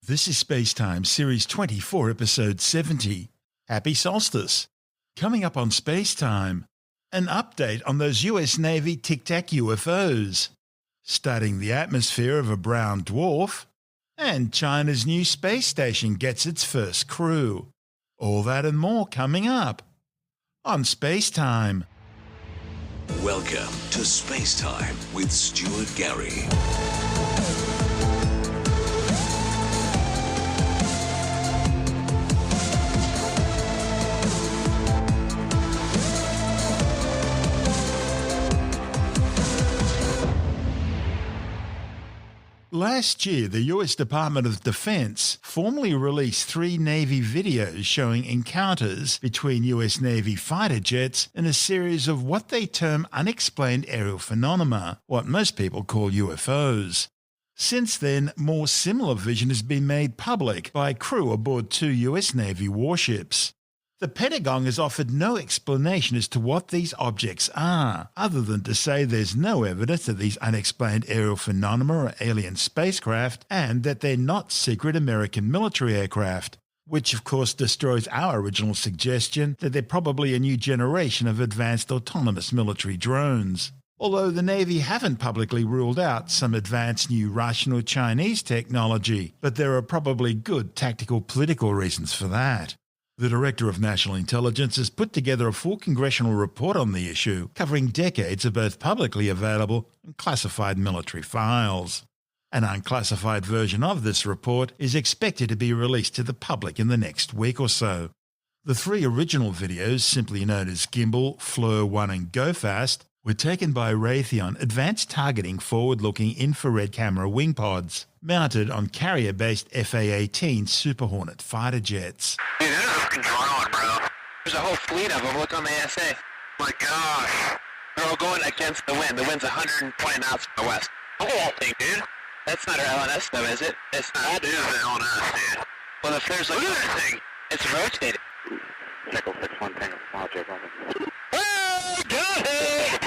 This is SpaceTime Series 24, Episode 70. Happy Solstice. Coming up on SpaceTime, an update on those US Navy Tic Tac UFOs, studying the atmosphere of a brown dwarf, and China's new space station gets its first crew. All that and more coming up on SpaceTime. Welcome to SpaceTime with Stuart Gary. Last year, the US Department of Defense formally released 3 Navy videos showing encounters between US Navy fighter jets in a series of what they term unexplained aerial phenomena, what most people call UFOs. Since then, more similar vision has been made public by crew aboard 2 US Navy warships. The Pentagon has offered no explanation as to what these objects are, other than to say there's no evidence of these unexplained aerial phenomena or alien spacecraft, and that they're not secret American military aircraft, which of course destroys our original suggestion that they're probably a new generation of advanced autonomous military drones. Although the Navy haven't publicly ruled out some advanced new Russian or Chinese technology, but there are probably good tactical political reasons for that. The Director of National Intelligence has put together a full congressional report on the issue, covering decades of both publicly available and classified military files. An unclassified version of this report is expected to be released to the public in the next week or so. The 3 original videos, simply known as Gimbal, Fleur 1 and Go Fast, were taken by Raytheon advanced targeting forward-looking infrared camera wing pods, mounted on carrier-based FA-18 Super Hornet fighter jets. Dude, that is fucking drone, bro. There's a whole fleet of them. Look on the ASA. My gosh. They're all going against the wind. The wind's 120 knots from the west. Look at that thing, dude. That's not our LNS, though, is it? It's not. That is the LNS, dude. Well, if there's like... Look at that thing. It's rotating. Nickel 6-1 Tango Small J Bravo. Oh, got it!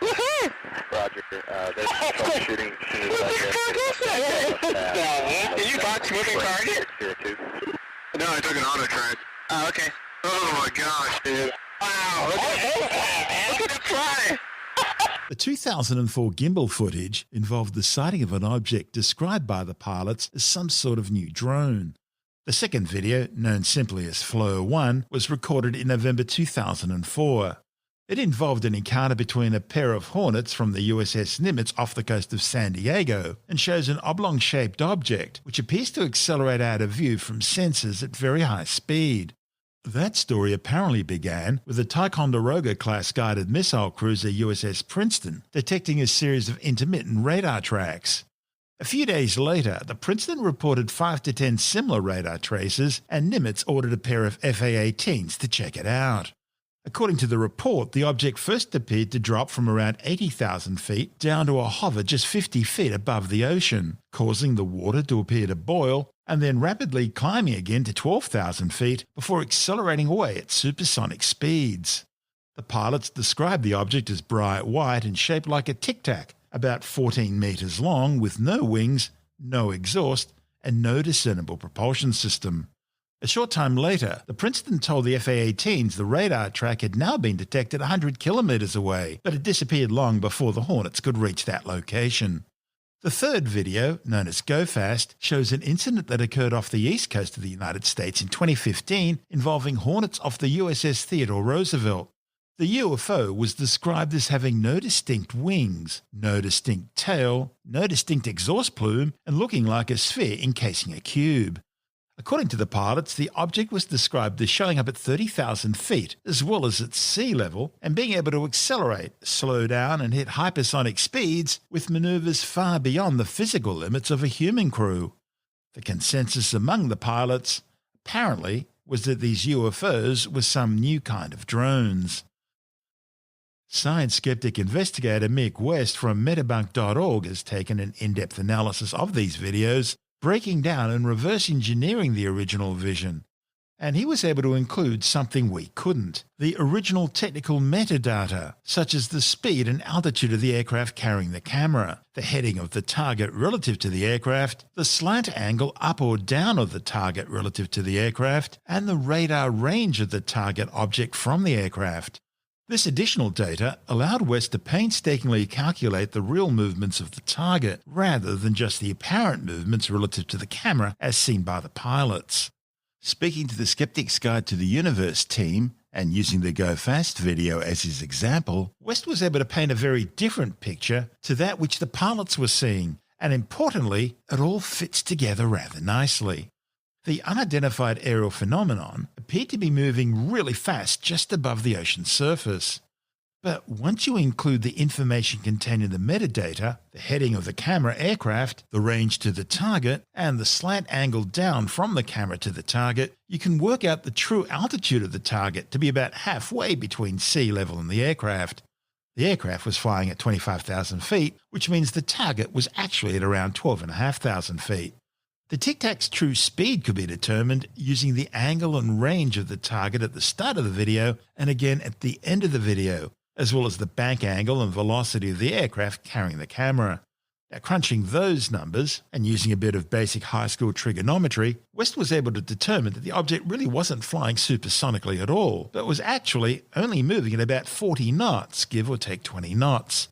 Woohoo! Roger. There's troubleshooting. Did you box moving target? No, I took an auto track. Oh, okay. Oh my gosh, dude. Wow, look at it fly! The 2004 gimbal footage involved the sighting of an object described by the pilots as some sort of new drone. The second video, known simply as Fleur 1, was recorded in November 2004. It involved an encounter between a pair of Hornets from the USS Nimitz off the coast of San Diego and shows an oblong-shaped object which appears to accelerate out of view from sensors at very high speed. That story apparently began with the Ticonderoga-class guided missile cruiser USS Princeton detecting a series of intermittent radar tracks. A few days later, the Princeton reported 5 to 10 similar radar traces, and Nimitz ordered a pair of FA-18s to check it out. According to the report, the object first appeared to drop from around 80,000 feet down to a hover just 50 feet above the ocean, causing the water to appear to boil, and then rapidly climbing again to 12,000 feet before accelerating away at supersonic speeds. The pilots described the object as bright white and shaped like a tic-tac, about 14 meters long, with no wings, no exhaust, and no discernible propulsion system. A short time later, the Princeton told the FA-18s the radar track had now been detected 100 kilometers away, but had disappeared long before the Hornets could reach that location. The third video, known as Go Fast, shows an incident that occurred off the east coast of the United States in 2015 involving Hornets off the USS Theodore Roosevelt. The UFO was described as having no distinct wings, no distinct tail, no distinct exhaust plume, and looking like a sphere encasing a cube. According to the pilots, the object was described as showing up at 30,000 feet, as well as at sea level, and being able to accelerate, slow down, and hit hypersonic speeds with maneuvers far beyond the physical limits of a human crew. The consensus among the pilots, apparently, was that these UFOs were some new kind of drones. Science skeptic investigator Mick West from Metabunk.org has taken an in-depth analysis of these videos, breaking down and reverse engineering the original vision. and he was able to include something we couldn't: the original technical metadata, such as the speed and altitude of the aircraft carrying the camera, the heading of the target relative to the aircraft, the slant angle up or down of the target relative to the aircraft, and the radar range of the target object from the aircraft. This additional data allowed West to painstakingly calculate the real movements of the target, rather than just the apparent movements relative to the camera as seen by the pilots. Speaking to the Skeptic's Guide to the Universe team, and using the Go Fast video as his example, West was able to paint a very different picture to that which the pilots were seeing, and importantly, it all fits together rather nicely. The unidentified aerial phenomenon appeared to be moving really fast just above the ocean's surface. But once you include the information contained in the metadata, the heading of the camera aircraft, the range to the target, and the slant angle down from the camera to the target, you can work out the true altitude of the target to be about halfway between sea level and the aircraft. The aircraft was flying at 25,000 feet, which means the target was actually at around 12,500 feet. The Tic Tac's true speed could be determined using the angle and range of the target at the start of the video and again at the end of the video, as well as the bank angle and velocity of the aircraft carrying the camera. Now, crunching those numbers and using a bit of basic high school trigonometry, West was able to determine that the object really wasn't flying supersonically at all, but was actually only moving at about 40 knots, give or take 20 knots.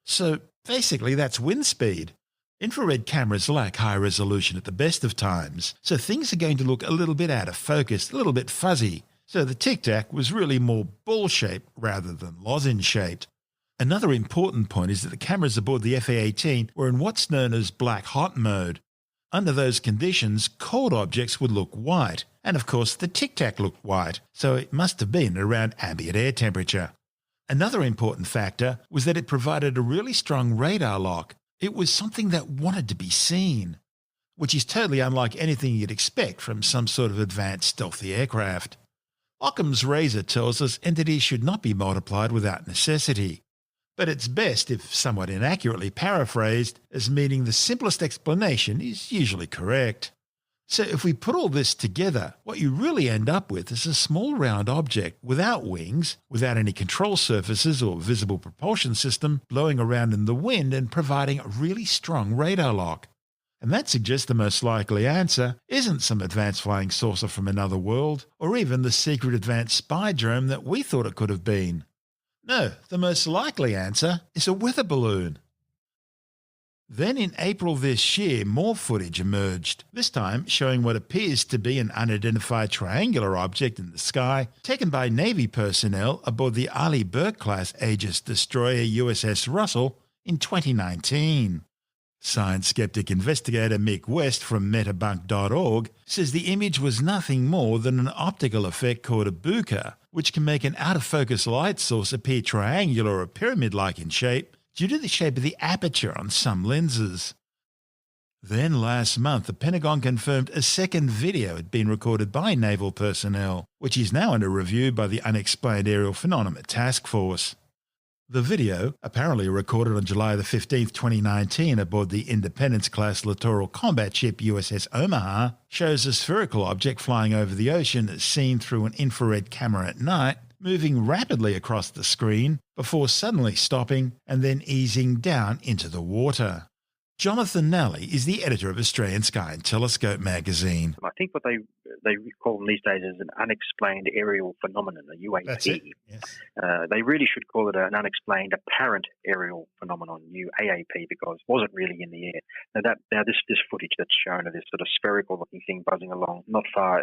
So basically that's wind speed. Infrared cameras lack high resolution at the best of times, so things are going to look a little bit out of focus, a little bit fuzzy. So the Tic Tac was really more ball-shaped rather than lozenge-shaped. Another important point is that the cameras aboard the FA-18 were in what's known as black hot mode. Under those conditions, cold objects would look white, and of course the Tic Tac looked white, so it must have been around ambient air temperature. Another important factor was that it provided a really strong radar lock. It was something that wanted to be seen, which is totally unlike anything you'd expect from some sort of advanced stealthy aircraft. Occam's razor tells us entities should not be multiplied without necessity, but it's best, if somewhat inaccurately paraphrased, as meaning the simplest explanation is usually correct. So if we put all this together, what you really end up with is a small round object without wings, without any control surfaces or visible propulsion system, blowing around in the wind and providing a really strong radar lock. And that suggests the most likely answer isn't some advanced flying saucer from another world, or even the secret advanced spy drone that we thought it could have been. No, the most likely answer is a weather balloon. Then in April this year, more footage emerged, this time showing what appears to be an unidentified triangular object in the sky, taken by Navy personnel aboard the Arleigh Burke-class Aegis destroyer USS Russell in 2019. Science skeptic investigator Mick West from metabunk.org says the image was nothing more than an optical effect called a bokeh, which can make an out-of-focus light source appear triangular or pyramid-like in shape, due to the shape of the aperture on some lenses. Then last month, the Pentagon confirmed a second video had been recorded by naval personnel, which is now under review by the Unexplained Aerial Phenomena Task Force. The video, apparently recorded on July 15, 2019 aboard the Independence-class littoral combat ship USS Omaha, shows a spherical object flying over the ocean as seen through an infrared camera at night, moving rapidly across the screen before suddenly stopping and then easing down into the water. Jonathan Nally is the editor of Australian Sky and Telescope magazine. I think what they call them these days is an unexplained aerial phenomenon, a UAP. That's it. Yes. They really should call it an unexplained apparent aerial phenomenon, UAP, because it wasn't really in the air. Now this footage that's shown of this sort of spherical-looking thing buzzing along,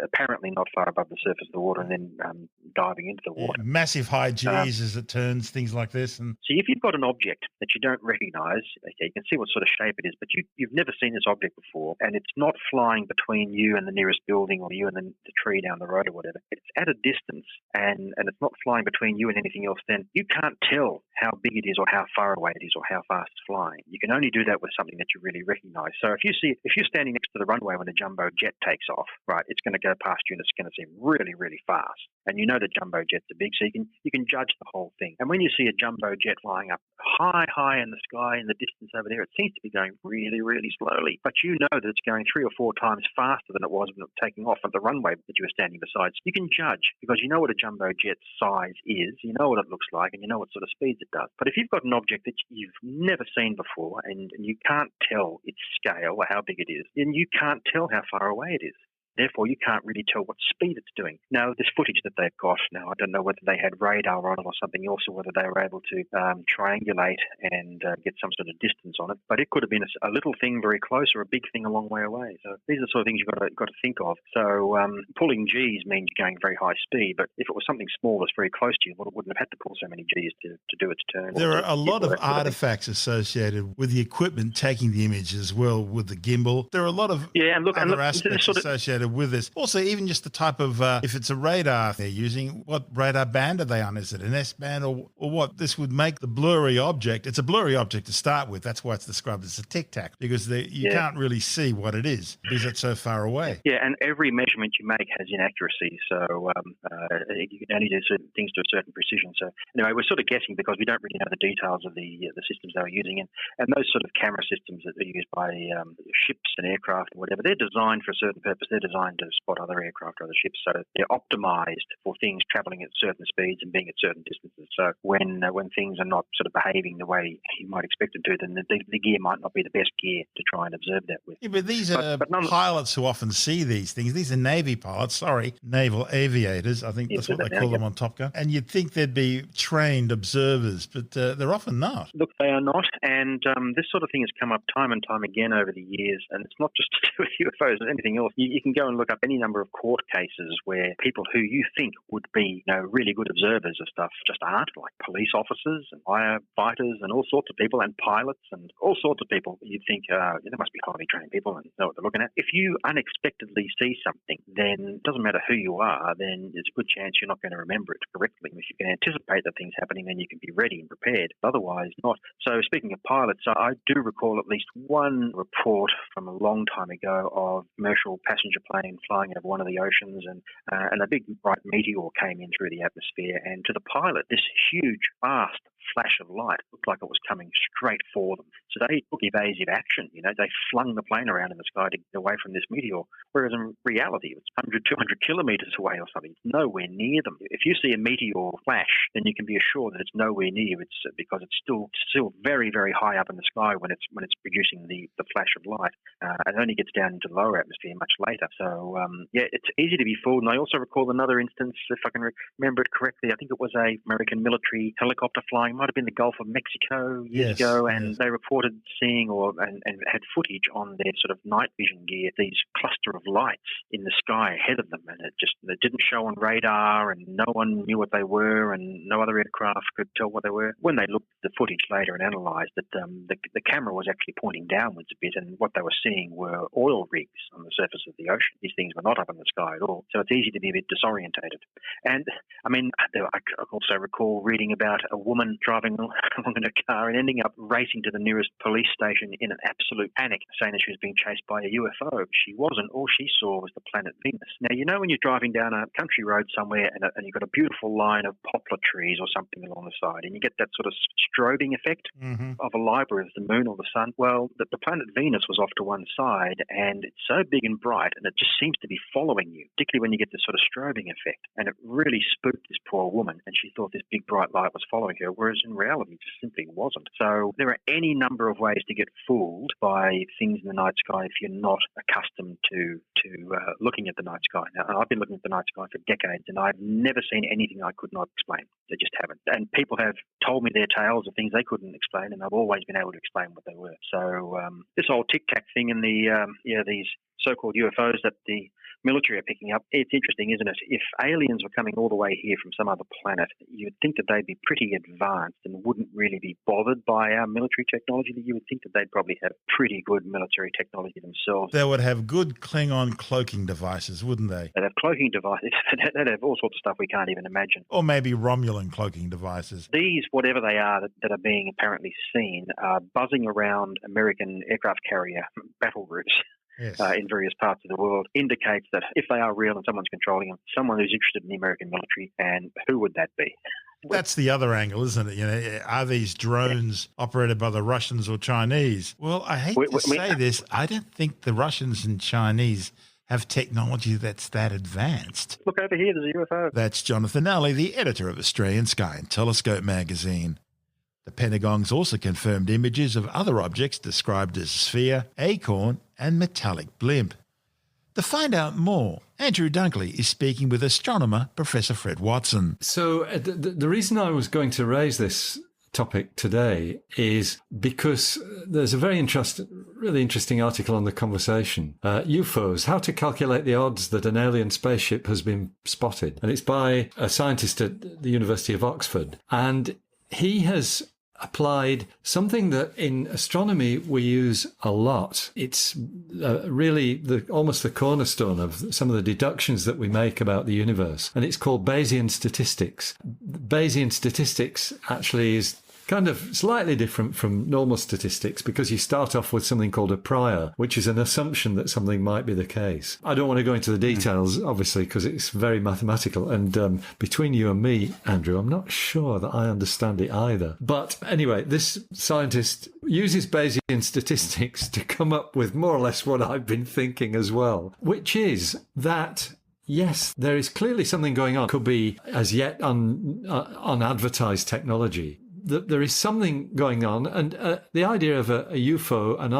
apparently not far above the surface of the water, and then diving into the water. Yeah, massive high G's as it turns, things like this. And so if you've got an object that you don't recognise, okay, you can see what sort of shape it is, but you've never seen this object before, and it's not flying between you and the nearest building or you and the tree down the road or whatever. It's at a distance, and it's not flying between you and anything else, then you can't tell how big it is or how far away it is or how fast it's flying. You can only do that with something that you really recognise. So if you're standing next to the runway when a jumbo jet takes off, right, it's going to go past you and it's going to seem really, really fast. And you know that jumbo jets are big, so you can judge the whole thing. And when you see a jumbo jet flying up high in the sky in the distance over there. It seems to be going really, really slowly. But you know that it's going 3 or 4 times faster than it was when it was taking off at the runway that you were standing beside. So you can judge because you know what a jumbo jet's size is, you know what it looks like, and you know what sort of speeds it does. But if you've got an object that you've never seen before and you can't tell its scale or how big it is, then you can't tell how far away it is. Therefore, you can't really tell what speed it's doing. Now, this footage that they've got now, I don't know whether they had radar on it or something else, or whether they were able to triangulate and get some sort of distance on it. But it could have been a little thing very close or a big thing a long way away. So these are the sort of things you've got to think of. So pulling Gs means you're going very high speed. But if it was something small that's very close to you, well, it wouldn't have had to pull so many Gs to do its turn. There are a lot of artifacts associated with the equipment taking the image as well, with the gimbal. There are a lot of other aspects associated with this. Also, even just the type of, if it's a radar they're using, what radar band are they on? Is it an S band or what? This would make the blurry object. It's a blurry object to start with. That's why it's described as a tic-tac, because you can't really see what it is because it's so far away. Yeah, and every measurement you make has inaccuracy. So you can only do certain things to a certain precision. So anyway, we're sort of guessing because we don't really know the details of the systems they were using. And those sort of camera systems that are used by ships and aircraft and whatever, they're designed for a certain purpose. They're designed to spot other aircraft or other ships. So they're optimized for things traveling at certain speeds and being at certain distances. So when things are not sort of behaving the way you might expect them to, then the gear might not be the best gear to try and observe that with. Yeah, but these are pilots who often see these things. These are Navy pilots, naval aviators. I think that's what they call them on Top Gun. And you'd think they'd be trained observers, but they're often not. Look, they are not. And this sort of thing has come up time and time again over the years. And it's not just to do with UFOs or anything else. You can go and look up any number of court cases where people who you think would be really good observers of stuff just aren't, like police officers and firefighters and all sorts of people and pilots and all sorts of people. You'd think there must be highly trained people and know what they're looking at. If you unexpectedly see something, then it doesn't matter who you are, then there's a good chance you're not going to remember it correctly. If you can anticipate that things happening, then you can be ready and prepared. Otherwise, not. So speaking of pilots, I do recall at least one report from a long time ago of commercial passenger plane flying out of one of the oceans and a big bright meteor came in through the atmosphere, and to the pilot this huge fast flash of light looked like it was coming straight for them. So they took evasive action. They flung the plane around in the sky to get away from this meteor, whereas in reality it's 100, 200 kilometres away or something. It's nowhere near them. If you see a meteor flash, then you can be assured that it's nowhere near. It's because it's still very, very high up in the sky when it's producing the flash of light. It only gets down into the lower atmosphere much later. So it's easy to be fooled. And I also recall another instance, if I can remember it correctly, I think it was a American military helicopter flying, might have been the Gulf of Mexico years ago, and they reported seeing and had footage on their sort of night vision gear, these cluster of lights in the sky ahead of them, and it didn't show on radar, and no one knew what they were, and no other aircraft could tell what they were. When they looked at the footage later and analysed it, the camera was actually pointing downwards a bit, and what they were seeing were oil rigs on the surface of the ocean. These things were not up in the sky at all, so it's easy to be a bit disorientated. And I mean, I also recall reading about a woman driving along in a car and ending up racing to the nearest police station in an absolute panic, saying that she was being chased by a UFO. She wasn't. All she saw was the planet Venus. Now, when you're driving down a country road somewhere and you've got a beautiful line of poplar trees or something along the side, and you get that sort of strobing effect of a library of the moon or the sun. Well, the planet Venus was off to one side, and it's so big and bright, and it just seems to be following you, particularly when you get this sort of strobing effect. And it really spooked this poor woman, and she thought this big bright light was following her, whereas in reality it just simply wasn't. So there are any number of ways to get fooled by things in the night sky if you're not accustomed to looking at the night sky. Now, I've been looking at the night sky for decades, and I've never seen anything I could not explain. They just haven't. And people have told me their tales of things they couldn't explain, and I've always been able to explain what they were. So this whole tic-tac thing and these so-called UFOs that the military are picking up, it's interesting, isn't it? If aliens were coming all the way here from some other planet, you'd think that they'd be pretty advanced and wouldn't really be bothered by our military technology. That you would think that they'd probably have pretty good military technology themselves. They would have good Klingon cloaking devices, wouldn't they? They'd have cloaking devices. They'd have all sorts of stuff we can't even imagine. Or maybe Romulan cloaking devices. These, whatever they are that are being apparently seen, are buzzing around American aircraft carrier battle groups. Yes. In various parts of the world, indicates that if they are real and someone's controlling them, someone who's interested in the American military, and who would that be? That's the other angle, isn't it? You know, are these drones operated by the Russians or Chinese? Well, I hate to say this. I don't think the Russians and Chinese have technology that's that advanced. Look over here, there's a UFO. That's Jonathan Alley, the editor of Australian Sky and Telescope magazine. The Pentagon's also confirmed images of other objects described as sphere, acorn, and metallic blimp. To find out more, Andrew Dunkley is speaking with astronomer Professor Fred Watson. So the reason I was going to raise this topic today is because there's a really interesting article on The Conversation, UFOs, how to calculate the odds that an alien spaceship has been spotted. And it's by a scientist at the University of Oxford. And he has applied something that in astronomy we use a lot. It's really almost the cornerstone of some of the deductions that we make about the universe. And it's called Bayesian statistics. Bayesian statistics actually is kind of slightly different from normal statistics because you start off with something called a prior, which is an assumption that something might be the case. I don't want to go into the details, obviously, because it's very mathematical. And between you and me, Andrew, I'm not sure that I understand it either. But anyway, this scientist uses Bayesian statistics to come up with more or less what I've been thinking as well, which is that yes, there is clearly something going on. Could be as yet unadvertised technology. There is something going on, and the idea of a UFO, an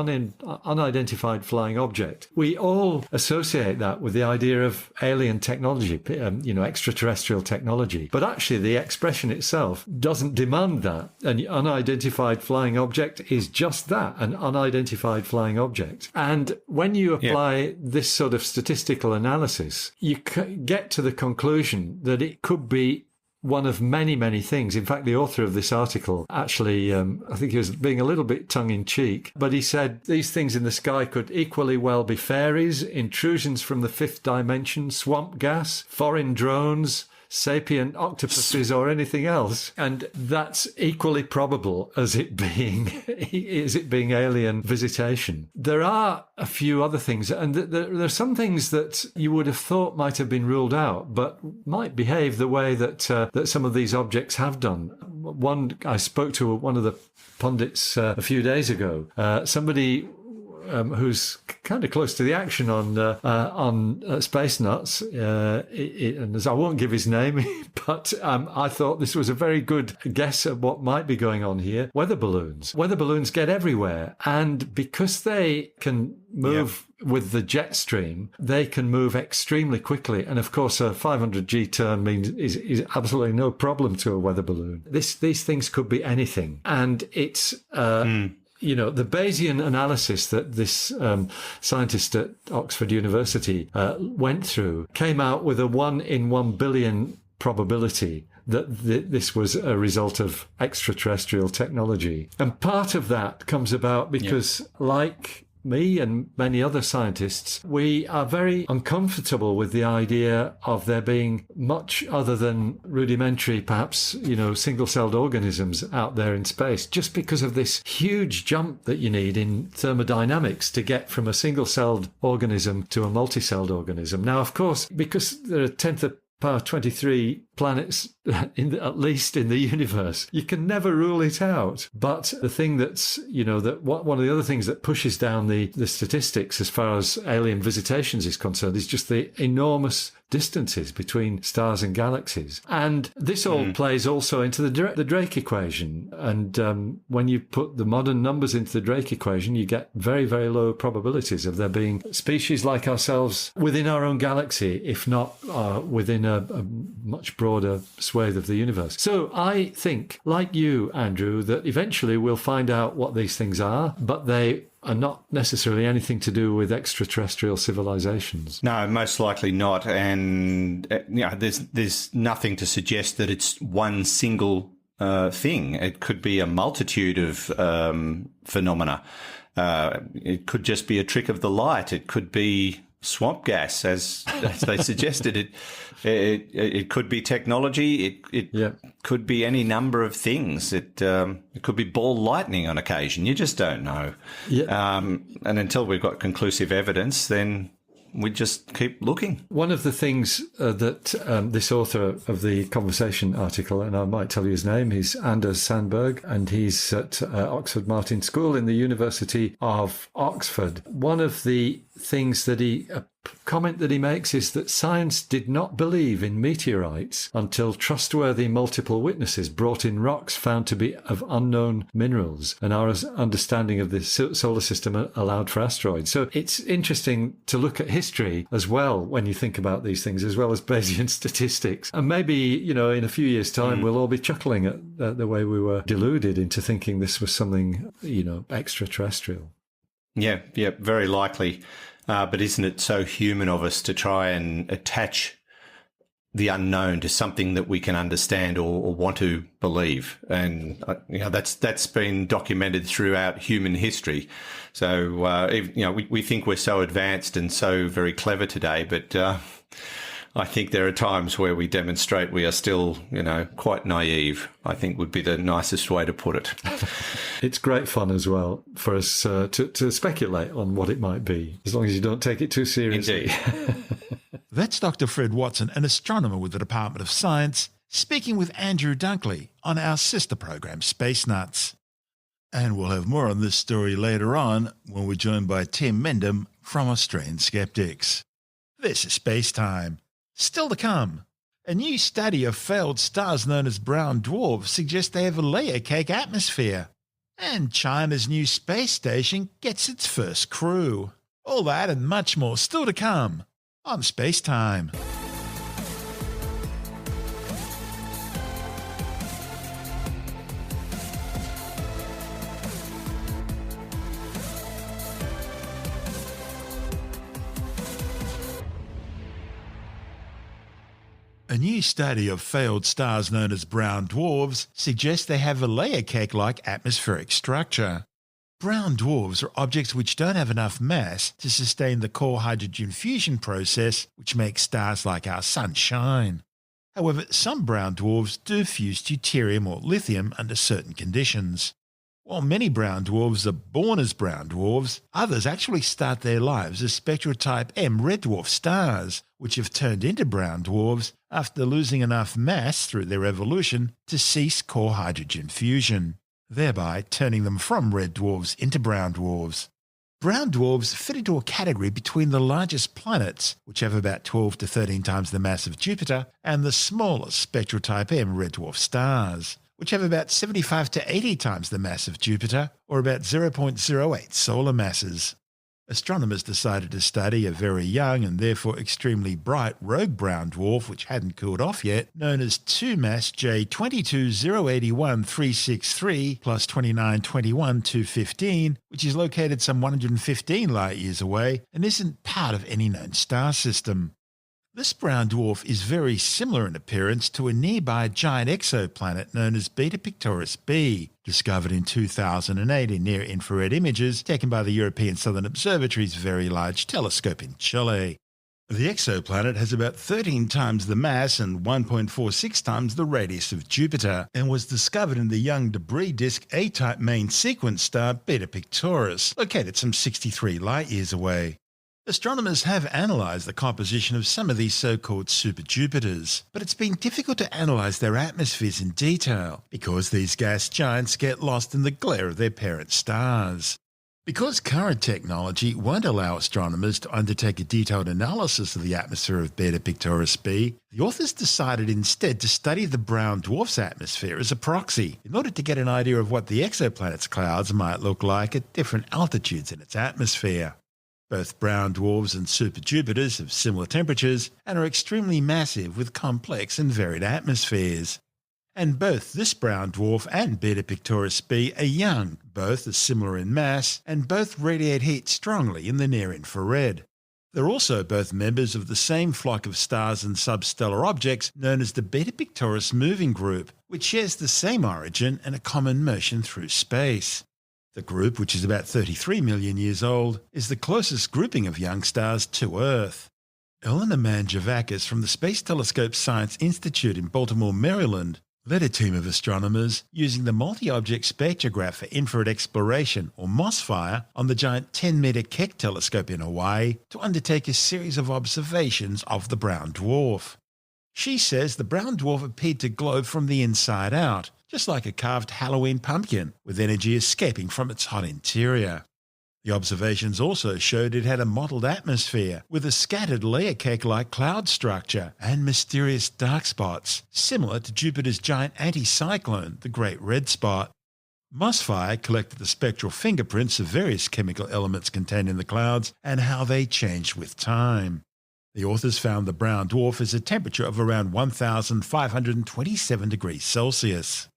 unidentified flying object, we all associate that with the idea of alien technology, extraterrestrial technology. But actually, the expression itself doesn't demand that. An unidentified flying object is just that, an unidentified flying object. And when you apply this sort of statistical analysis, you get to the conclusion that it could be one of many, many things. In fact, the author of this article actually, I think he was being a little bit tongue-in-cheek, but he said these things in the sky could equally well be fairies, intrusions from the fifth dimension, swamp gas, foreign drones, sapient octopuses, or anything else. And that's equally probable as it being alien visitation. There are a few other things, and there are some things that you would have thought might have been ruled out, but might behave the way that some of these objects have done. One, I spoke to one of the pundits a few days ago, somebody who's kind of close to the action on Space Nuts, and I won't give his name, but I thought this was a very good guess at what might be going on here. Weather balloons. Weather balloons get everywhere, and because they can move with the jet stream, they can move extremely quickly. And of course, a 500G turn is absolutely no problem to a weather balloon. These things could be anything, and it's the Bayesian analysis that this scientist at Oxford University went through came out with a 1 in 1 billion probability that this was a result of extraterrestrial technology. And part of that comes about because, like me and many other scientists, we are very uncomfortable with the idea of there being much other than rudimentary, perhaps, single-celled organisms out there in space, just because of this huge jump that you need in thermodynamics to get from a single-celled organism to a multi-celled organism. Now, of course, because there are 10 to the power 23 planets, at least in the universe, you can never rule it out. But the thing that's, one of the other things that pushes down the statistics as far as alien visitations is concerned is just the enormous distances between stars and galaxies. And this all plays also into the Drake equation. And when you put the modern numbers into the Drake equation, you get very, very low probabilities of there being species like ourselves within our own galaxy, if not within a much broader swathe of the universe. So I think, like you, Andrew, that eventually we'll find out what these things are, but they are not necessarily anything to do with extraterrestrial civilizations. No, most likely not. And there's nothing to suggest that it's one single thing. It could be a multitude of phenomena. It could just be a trick of the light. It could be swamp gas, as they suggested. It could be technology. It could be any number of things. It could be ball lightning on occasion. You just don't know. Yeah. And until we've got conclusive evidence, then we just keep looking. One of the things that this author of the conversation article, and I might tell you his name, he's Anders Sandberg, and he's at Oxford Martin School in the University of Oxford. One of the things that comment that he makes is that science did not believe in meteorites until trustworthy multiple witnesses brought in rocks found to be of unknown minerals, and our understanding of the solar system allowed for asteroids. So it's interesting to look at history as well when you think about these things, as well as Bayesian statistics. And maybe, in a few years' time, we'll all be chuckling at the way we were deluded into thinking this was something, extraterrestrial. Yeah, very likely. But isn't it so human of us to try and attach the unknown to something that we can understand or want to believe? And that's been documented throughout human history. So we think we're so advanced and so very clever today, but I think there are times where we demonstrate we are still, quite naive, I think would be the nicest way to put it. It's great fun as well for us to speculate on what it might be, as long as you don't take it too seriously. Indeed. That's Dr. Fred Watson, an astronomer with the Department of Science, speaking with Andrew Dunkley on our sister program, Space Nuts. And we'll have more on this story later on when we're joined by Tim Mendham from Australian Skeptics. This is Space Time. Still to come, a new study of failed stars known as brown dwarfs suggests they have a layer cake atmosphere. And China's new space station gets its first crew. All that and much more still to come on Space Time. A new study of failed stars known as brown dwarfs suggests they have a layer cake-like atmospheric structure. Brown dwarfs are objects which don't have enough mass to sustain the core hydrogen fusion process which makes stars like our Sun shine. However, some brown dwarfs do fuse deuterium or lithium under certain conditions. While many brown dwarfs are born as brown dwarfs, others actually start their lives as spectral type M red dwarf stars, which have turned into brown dwarfs after losing enough mass through their evolution to cease core hydrogen fusion, thereby turning them from red dwarfs into brown dwarfs. Brown dwarfs fit into a category between the largest planets, which have about 12 to 13 times the mass of Jupiter, and the smallest spectral type M red dwarf stars, which have about 75 to 80 times the mass of Jupiter, or about 0.08 solar masses. Astronomers decided to study a very young and therefore extremely bright rogue brown dwarf which hadn't cooled off yet, known as 2-mass J22081-363 plus 2921-215, which is located some 115 light-years away and isn't part of any known star system. This brown dwarf is very similar in appearance to a nearby giant exoplanet known as Beta Pictoris b, discovered in 2008 in near-infrared images taken by the European Southern Observatory's Very Large Telescope in Chile. The exoplanet has about 13 times the mass and 1.46 times the radius of Jupiter, and was discovered in the young debris disk A-type main sequence star Beta Pictoris, located some 63 light-years away. Astronomers have analysed the composition of some of these so-called super-Jupiters, but it's been difficult to analyse their atmospheres in detail because these gas giants get lost in the glare of their parent stars. Because current technology won't allow astronomers to undertake a detailed analysis of the atmosphere of Beta Pictoris b, the authors decided instead to study the brown dwarf's atmosphere as a proxy in order to get an idea of what the exoplanet's clouds might look like at different altitudes in its atmosphere. Both brown dwarfs and super-Jupiters have similar temperatures and are extremely massive with complex and varied atmospheres. And both this brown dwarf and Beta Pictoris b are young, both are similar in mass, and both radiate heat strongly in the near-infrared. They're also both members of the same flock of stars and substellar objects known as the Beta Pictoris moving group, which shares the same origin and a common motion through space. The group, which is about 33 million years old, is the closest grouping of young stars to Earth. Elena Manjavakis from the Space Telescope Science Institute in Baltimore, Maryland, led a team of astronomers using the Multi-Object Spectrograph for Infrared Exploration, or MOSFIRE, on the giant 10-metre Keck telescope in Hawaii to undertake a series of observations of the brown dwarf. She says the brown dwarf appeared to glow from the inside out, just like a carved Halloween pumpkin, with energy escaping from its hot interior. The observations also showed it had a mottled atmosphere with a scattered layer cake-like cloud structure and mysterious dark spots, similar to Jupiter's giant anticyclone, the Great Red Spot. MOSFIRE collected the spectral fingerprints of various chemical elements contained in the clouds and how they changed with time. The authors found the brown dwarf has a temperature of around 1,527 degrees Celsius.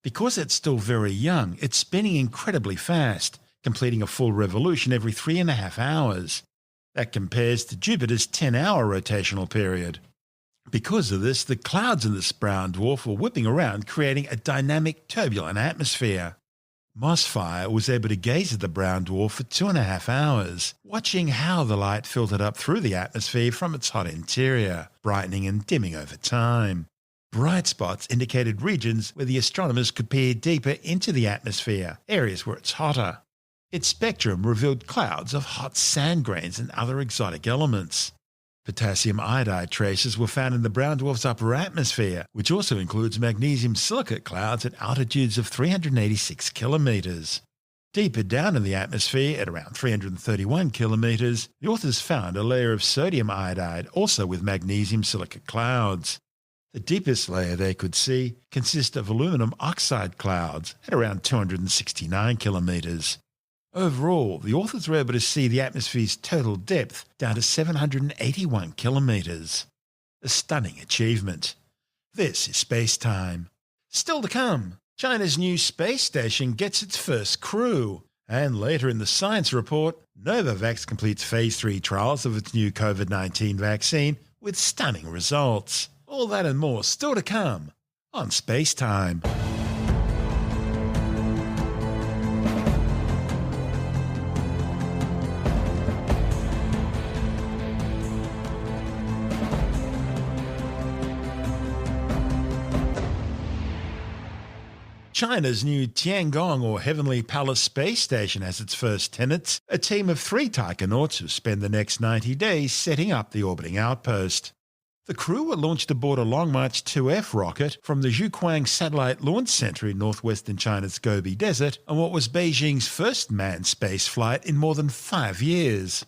Because it's still very young, it's spinning incredibly fast, completing a full revolution every 3.5 hours. That compares to Jupiter's 10-hour rotational period. Because of this, the clouds in this brown dwarf were whipping around, creating a dynamic, turbulent atmosphere. MOSFIRE was able to gaze at the brown dwarf for 2.5 hours, watching how the light filtered up through the atmosphere from its hot interior, brightening and dimming over time. Bright spots indicated regions where the astronomers could peer deeper into the atmosphere, areas where it's hotter. Its spectrum revealed clouds of hot sand grains and other exotic elements. Potassium iodide traces were found in the brown dwarf's upper atmosphere, which also includes magnesium silicate clouds at altitudes of 386 kilometres. Deeper down in the atmosphere, at around 331 kilometres, the authors found a layer of sodium iodide, also with magnesium silicate clouds. The deepest layer they could see consists of aluminum oxide clouds at around 269 kilometres. Overall, the authors were able to see the atmosphere's total depth down to 781 kilometres. A stunning achievement. This is SpaceTime. Still to come, China's new space station gets its first crew. And later in the science report, Novavax completes Phase 3 trials of its new COVID-19 vaccine with stunning results. All that and more still to come on SpaceTime. China's new Tiangong, or Heavenly Palace Space Station, has its first tenants, a team of 3 taikonauts who spend the next 90 days setting up the orbiting outpost. The crew were launched aboard a Long March 2F rocket from the Zhukwang Satellite Launch Center in northwestern China's Gobi Desert on what was Beijing's first manned space flight in more than 5 years.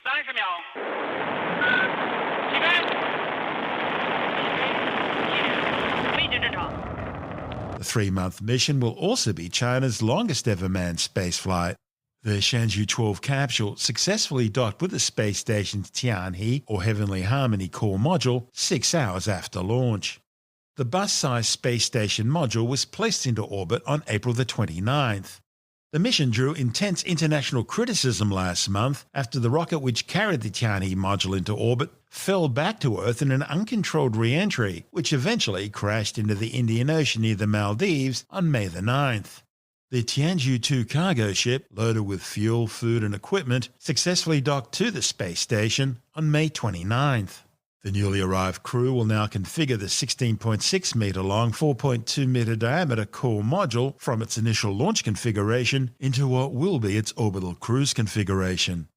The 3-month mission will also be China's longest ever manned spaceflight. The Shenzhou 12 capsule successfully docked with the space station's Tianhe, or Heavenly Harmony, core module 6 hours after launch. The bus-sized space station module was placed into orbit on April the 29th. The mission drew intense international criticism last month after the rocket which carried the Tianhe module into orbit fell back to Earth in an uncontrolled re-entry, which eventually crashed into the Indian Ocean near the Maldives on May the 9th. The Tianzhou 2 cargo ship, loaded with fuel, food and equipment, successfully docked to the space station on May 29th. The newly arrived crew will now configure the 16.6 metre long, 4.2 metre diameter core module from its initial launch configuration into what will be its orbital cruise configuration.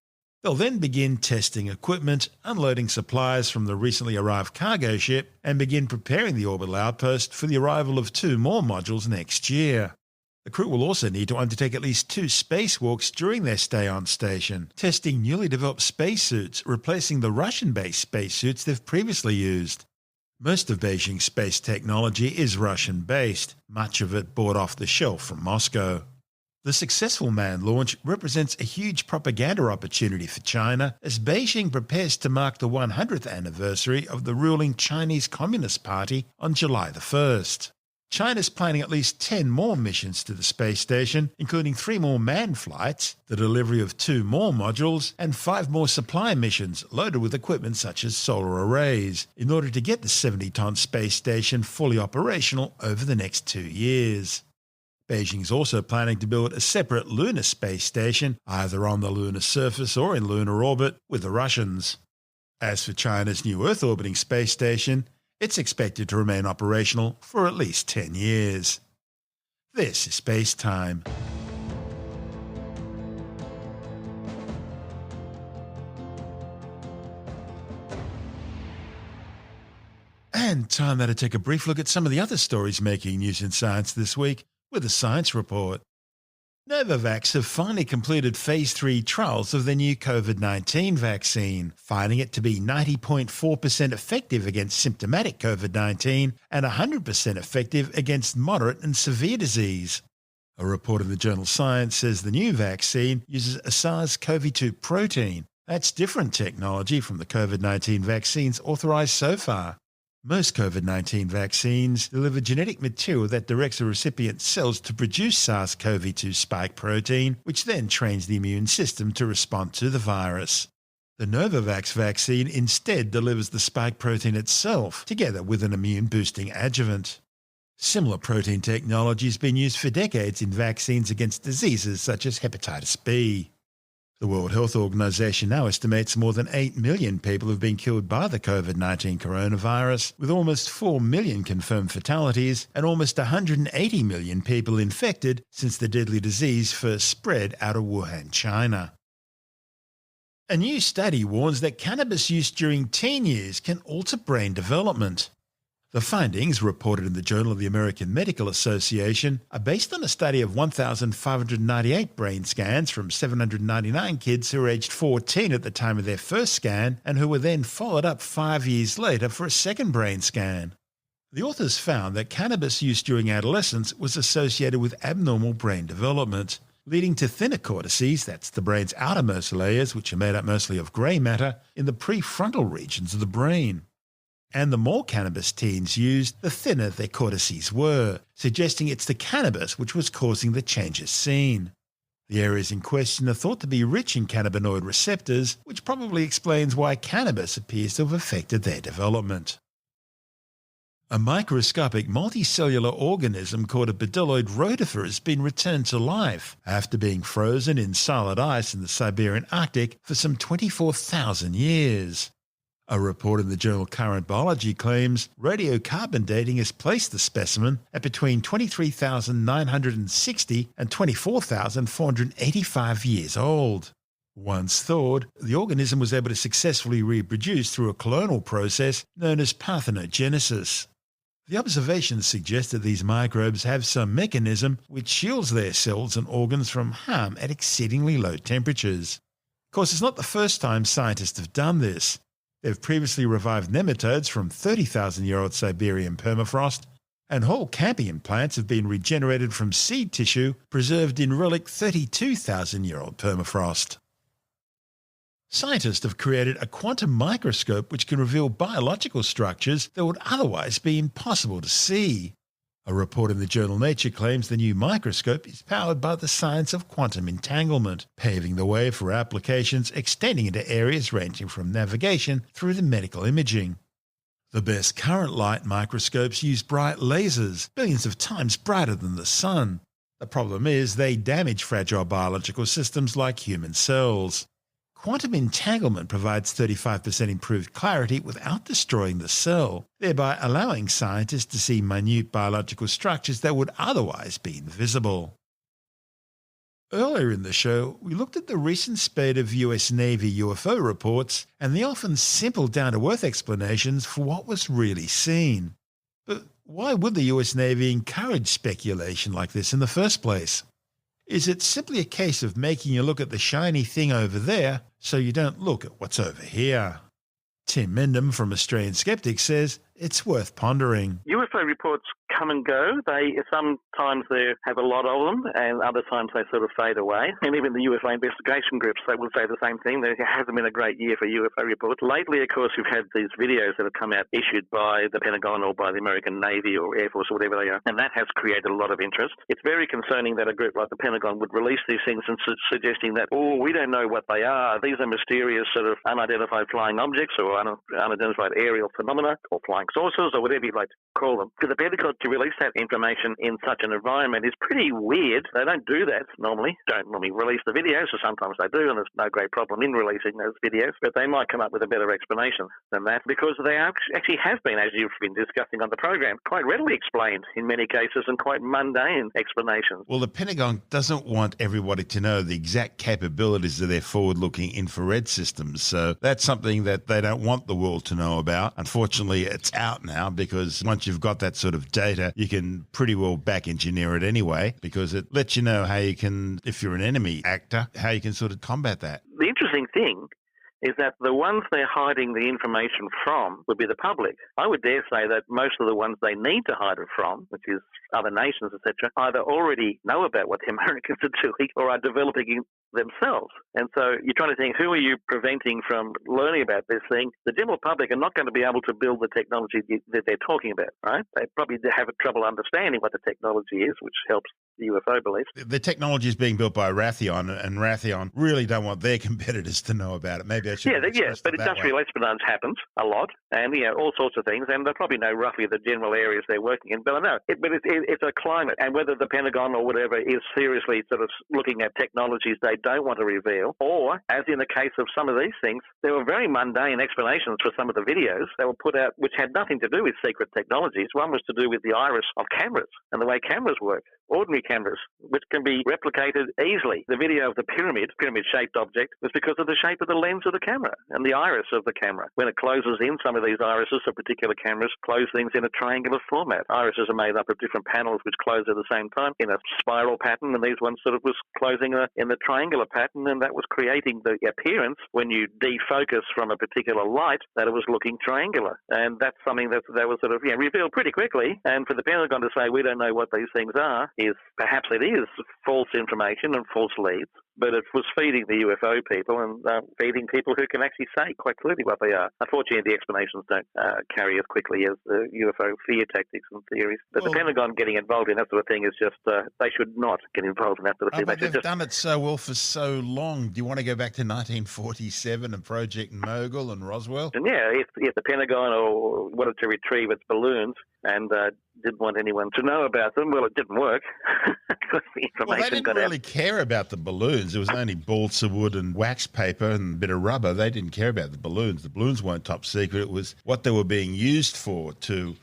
They'll then begin testing equipment, unloading supplies from the recently arrived cargo ship, and begin preparing the orbital outpost for the arrival of 2 more modules next year. The crew will also need to undertake at least 2 spacewalks during their stay on station, testing newly developed spacesuits, replacing the Russian-based spacesuits they've previously used. Most of Beijing's space technology is Russian-based, much of it bought off the shelf from Moscow. The successful manned launch represents a huge propaganda opportunity for China as Beijing prepares to mark the 100th anniversary of the ruling Chinese Communist Party on July the 1st. China's planning at least 10 more missions to the space station, including 3 more manned flights, the delivery of 2 more modules, and 5 more supply missions loaded with equipment such as solar arrays, in order to get the 70-ton space station fully operational over the next 2 years. Beijing's also planning to build a separate lunar space station, either on the lunar surface or in lunar orbit, with the Russians. As for China's new Earth-orbiting space station, It's expected to remain operational for at least 10 years. This is SpaceTime. And time now to take a brief look at some of the other stories making news in science this week with a science report. Novavax have finally completed Phase 3 trials of their new COVID-19 vaccine, finding it to be 90.4% effective against symptomatic COVID-19 and 100% effective against moderate and severe disease. A report in the journal Science says the new vaccine uses a SARS-CoV-2 protein. That's different technology from the COVID-19 vaccines authorized so far. Most COVID-19 vaccines deliver genetic material that directs a recipient's cells to produce SARS-CoV-2 spike protein, which then trains the immune system to respond to the virus. The Novavax vaccine instead delivers the spike protein itself, together with an immune-boosting adjuvant. Similar protein technology has been used for decades in vaccines against diseases such as hepatitis B. The World Health Organization now estimates more than 8 million people have been killed by the COVID-19 coronavirus, with almost 4 million confirmed fatalities and almost 180 million people infected since the deadly disease first spread out of Wuhan, China. A new study warns that cannabis use during teen years can alter brain development. The findings, reported in the Journal of the American Medical Association, are based on a study of 1,598 brain scans from 799 kids who were aged 14 at the time of their first scan and who were then followed up 5 years later for a second brain scan. The authors found that cannabis use during adolescence was associated with abnormal brain development, leading to thinner cortices, that's the brain's outermost layers, which are made up mostly of grey matter, in the prefrontal regions of the brain. And the more cannabis teens used, the thinner their cortices were, suggesting it's the cannabis which was causing the changes seen. The areas in question are thought to be rich in cannabinoid receptors, which probably explains why cannabis appears to have affected their development. A microscopic multicellular organism called a bdelloid rotifer has been returned to life after being frozen in solid ice in the Siberian Arctic for some 24,000 years. A report in the journal Current Biology claims radiocarbon dating has placed the specimen at between 23,960 and 24,485 years old. Once thawed, the organism was able to successfully reproduce through a clonal process known as parthenogenesis. The observations suggest that these microbes have some mechanism which shields their cells and organs from harm at exceedingly low temperatures. Of course, it's not the first time scientists have done this. They've previously revived nematodes from 30,000-year-old Siberian permafrost, and whole campion plants have been regenerated from seed tissue preserved in relic 32,000-year-old permafrost. Scientists have created a quantum microscope which can reveal biological structures that would otherwise be impossible to see. A report in the journal Nature claims the new microscope is powered by the science of quantum entanglement, paving the way for applications extending into areas ranging from navigation through to medical imaging. The best current light microscopes use bright lasers, billions of times brighter than the sun. The problem is they damage fragile biological systems like human cells. Quantum entanglement provides 35% improved clarity without destroying the cell, thereby allowing scientists to see minute biological structures that would otherwise be invisible. Earlier in the show, we looked at the recent spate of US Navy UFO reports and the often simple down-to-earth explanations for what was really seen. But why would the US Navy encourage speculation like this in the first place? Is it simply a case of making you look at the shiny thing over there so you don't look at what's over here? Tim Mendham from Australian Skeptics says it's worth pondering. UFO reports come and go. Sometimes they have a lot of them, and other times they sort of fade away. And even the UFO investigation groups, they will say the same thing. There hasn't been a great year for UFO reports. Lately, of course, we've had these videos that have come out issued by the Pentagon or by the American Navy or Air Force or whatever they are, and that has created a lot of interest. It's very concerning that a group like the Pentagon would release these things and suggesting that, we don't know what they are. These are mysterious sort of unidentified flying objects or unidentified aerial phenomena or flying saucers or whatever you'd like to call them. Because the Pentagon to release that information in such an environment is pretty weird. They don't do that normally. Don't normally release the videos, so sometimes they do, and there's no great problem in releasing those videos. But they might come up with a better explanation than that, because they actually have been, as you've been discussing on the program, quite readily explained in many cases, and quite mundane explanations. Well, the Pentagon doesn't want everybody to know the exact capabilities of their forward-looking infrared systems, so that's something that they don't want the world to know about. Unfortunately, it's out now, because once you've got that sort of data, you can pretty well back engineer it anyway, because it lets you know how you can, if you're an enemy actor, how you can sort of combat that. The interesting thing is that the ones they're hiding the information from would be the public. I would dare say that most of the ones they need to hide it from, which is other nations, etc., either already know about what the Americans are doing or are developing it themselves. And so you're trying to think, who are you preventing from learning about this thing? The general public are not going to be able to build the technology that they're talking about, right? They probably have trouble understanding what the technology is, which helps the UFO belief. The technology is being built by Raytheon, and Raytheon really don't want their competitors to know about it. Maybe I should but industrial espionage happens a lot, and all sorts of things, and they probably know roughly the general areas they're working in. But I know it's a climate, and whether the Pentagon or whatever is seriously sort of looking at technologies they don't want to reveal, or, as in the case of some of these things, there were very mundane explanations for some of the videos that were put out, which had nothing to do with secret technologies. One was to do with the iris of cameras and the way cameras work. Ordinary cameras, which can be replicated easily. The video of the pyramid-shaped object, was because of the shape of the lens of the camera and the iris of the camera. When it closes in, some of these irises of particular cameras close things in a triangular format. Irises are made up of different panels which close at the same time in a spiral pattern, and these ones sort of was closing in the triangular pattern, and that was creating the appearance, when you defocus from a particular light, that it was looking triangular. And that's something that was sort of revealed pretty quickly. And for the Pentagon to say, we don't know what these things are, is perhaps it is false information and false leads, but it was feeding the UFO people and feeding people who can actually say quite clearly what they are. Unfortunately, the explanations don't carry as quickly as the UFO fear tactics and theories. But the Pentagon getting involved in that sort of thing is just, they should not get involved in that sort of thing. But they've done it so well for so long. Do you want to go back to 1947 and Project Mogul and Roswell? And if the Pentagon wanted to retrieve its balloons and didn't want anyone to know about them, well, it didn't work. Well, they didn't really care about the balloons. It was only balsa wood and wax paper and a bit of rubber. They didn't care about the balloons. The balloons weren't top secret. It was what they were being used for, to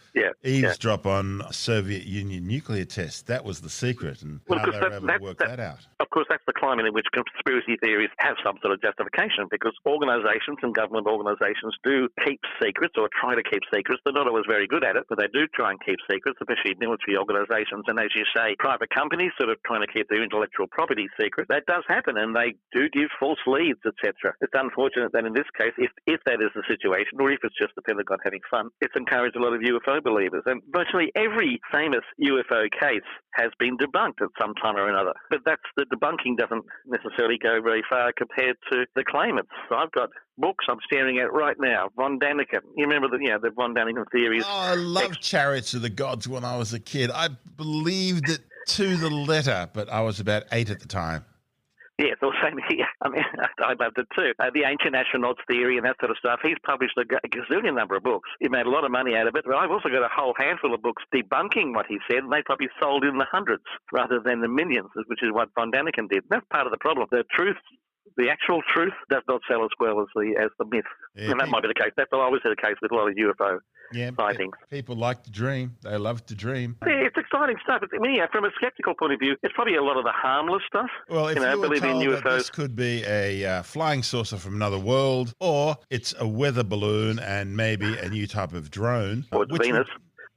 eavesdrop on Soviet Union nuclear tests. That was the secret, and how they were able to work that out. Of course, that's the climate in which conspiracy theories have some sort of justification, because organisations and government organisations do keep secrets, or try to keep secrets. They're not always very good at it, but they do try and keep secrets, especially military organisations. And as you say, private companies sort of trying to keep their intellectual property secret. That does happen, and they do give false leads, etc. It's unfortunate that in this case, if that is the situation, or if it's just the Pentagon having fun, it's encouraged a lot of UFO believers. And virtually every famous UFO case has been debunked at some time or another. But the debunking doesn't necessarily go very far compared to the claimants. So I've got books I'm staring at right now. Von Daniken. You remember the Von Daniken theories? Oh, I loved Chariots of the Gods when I was a kid. I believed it to the letter, but I was about 8 at the time. Yeah, it's all same here. I mean, I loved it too. The ancient astronauts theory and that sort of stuff. He's published a gazillion number of books. He made a lot of money out of it. But I've also got a whole handful of books debunking what he said, and they probably sold in the hundreds rather than the millions, which is what Von Daniken did. And that's part of the problem. The actual truth does not sell as well as the myth. Yeah, and that might be the case. That's always the case with a lot of UFO sightings. People like to dream. They love to dream. Yeah, it's exciting stuff. From a skeptical point of view, it's probably a lot of the harmless stuff. Well, if you were told that this could be a flying saucer from another world, or it's a weather balloon and maybe a new type of drone. Or it's Venus.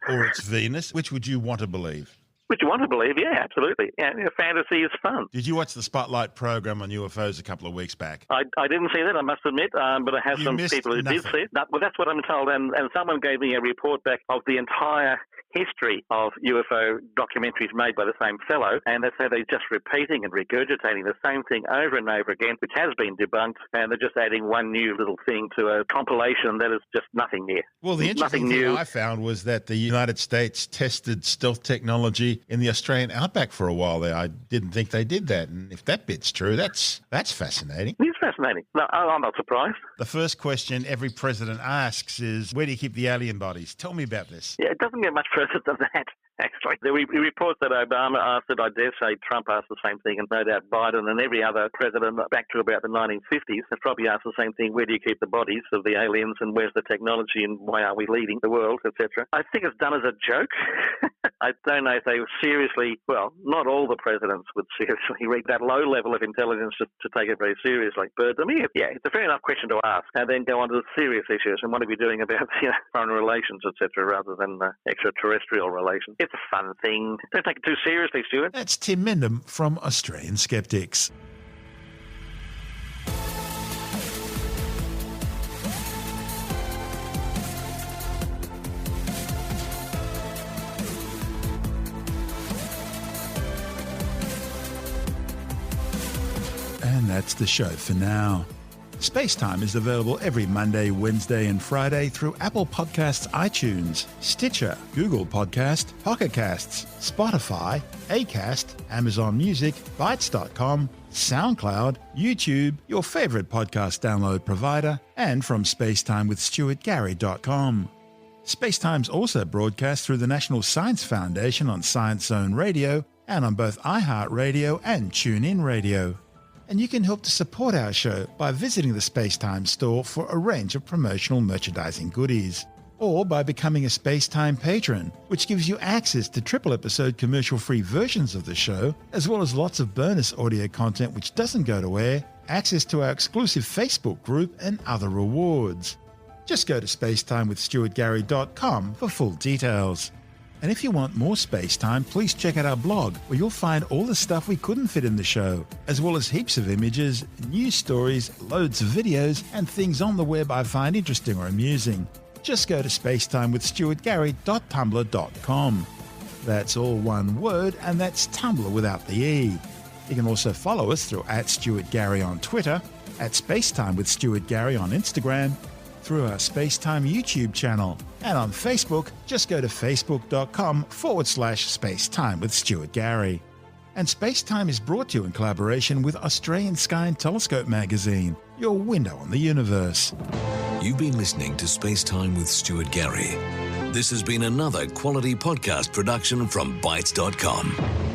Or it's Venus. Which would you want to believe? Which you want to believe, yeah, absolutely. Yeah, fantasy is fun. Did you watch the Spotlight program on UFOs a couple of weeks back? I didn't see that, I must admit, but I have some people who did see it. Well, that's what I'm told, and someone gave me a report back of the entire history of UFO documentaries made by the same fellow, and they say they're just repeating and regurgitating the same thing over and over again, which has been debunked, and they're just adding one new little thing to a compilation that is just nothing new. Well, the interesting thing I found was that the United States tested stealth technology in the Australian outback for a while there. I didn't think they did that, and if that bit's true, that's fascinating. It is fascinating. No, I'm not surprised. The first question every president asks is, where do you keep the alien bodies? Tell me about this. Yeah, it doesn't get much further than that. Actually, the reports that Obama asked it, I dare say Trump asked the same thing, and no doubt Biden and every other president back to about the 1950s has probably asked the same thing: where do you keep the bodies of the aliens, and where's the technology, and why aren't we leading the world, etc. I think it's done as a joke. I don't know if they seriously, well, not all the presidents would seriously reach that low level of intelligence to take it very seriously. But I mean, yeah, it's a fair enough question to ask, and then go on to the serious issues and what are we doing about foreign relations, etc., rather than extraterrestrial relations. It's a fun thing. Don't take it too seriously, Stuart. That's Tim Mendham from Australian Skeptics. And that's the show for now. SpaceTime is available every Monday, Wednesday and Friday through Apple Podcasts, iTunes, Stitcher, Google Podcast, Pocket Casts, Spotify, Acast, Amazon Music, Bytes.com, SoundCloud, YouTube, your favourite podcast download provider, and from spacetimewithstuartgary.com. SpaceTime's also broadcast through the National Science Foundation on Science Zone Radio and on both iHeartRadio and TuneIn Radio. And you can help to support our show by visiting the SpaceTime store for a range of promotional merchandising goodies, or by becoming a SpaceTime patron, which gives you access to triple-episode commercial-free versions of the show, as well as lots of bonus audio content which doesn't go to air, access to our exclusive Facebook group, and other rewards. Just go to spacetimewithstuartgary.com for full details. And if you want more SpaceTime, please check out our blog, where you'll find all the stuff we couldn't fit in the show, as well as heaps of images, news stories, loads of videos, and things on the web I find interesting or amusing. Just go to spacetimewithstuartgary.tumblr.com. That's all one word, and that's Tumblr without the E. You can also follow us through @StuartGary on Twitter, @SpaceTimeWithStuartGary on Instagram, through our SpaceTime YouTube channel, and on Facebook, just go to facebook.com/SpaceTime with Stuart Gary. And SpaceTime is brought to you in collaboration with Australian Sky and Telescope magazine, your window on the universe. You've been listening to SpaceTime with Stuart Gary. This has been another quality podcast production from Bytes.com.